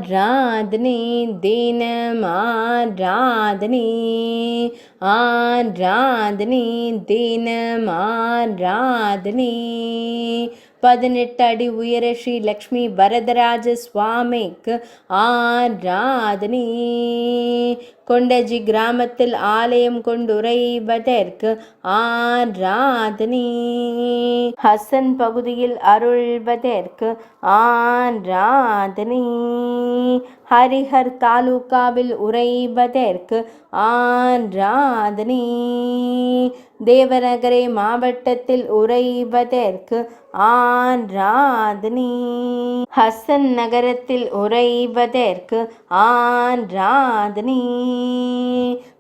ஆராதனை தினம் ஆராதனை ஆராதனை தினம் ஆராதனை 18 அடி உயர ஸ்ரீ லக்ஷ்மி வரதராஜ சுவாமிக்கு ஆராதனை கொண்டஜி கிராமத்தில் ஆலயம் கொண்டுரைவதற்கு ஆராதனை ஹசன் பகுதியில் அருள்வதற்கு ஆராதனை ஹரிஹர் தாலுகாவில் உறைவதற்கு ஆராதனை தேவநகரை மாவட்டத்தில் உறைவதற்கு ஆராதனை ஹசன் நகரத்தில் உறைவதற்கு ஆராதனை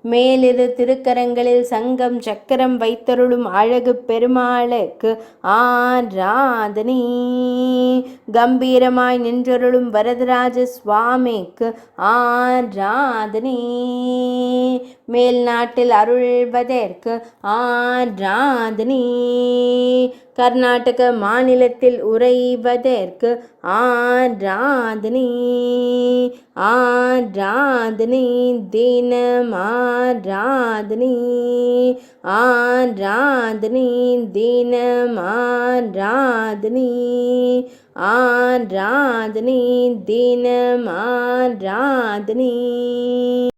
மேலிரு திருக்கரங்களில் சங்கம் சக்கரம் வைத்தருளும் அழகு பெருமாளுக்கு ஆராதனை கம்பீரமாய் நின்றருளும் வரதராஜ சுவாமிக்கு ஆராதனை மேல் நாட்டில் அருள்வதற்கு ஆராதனை கர்நாடக மாநிலத்தில் உறைவதற்கு ஆராதனை ஆராதனை தினம் ஆராதனை ஆராதனை தினம் ஆராதனை ஆராதனை தினம் ஆராதனை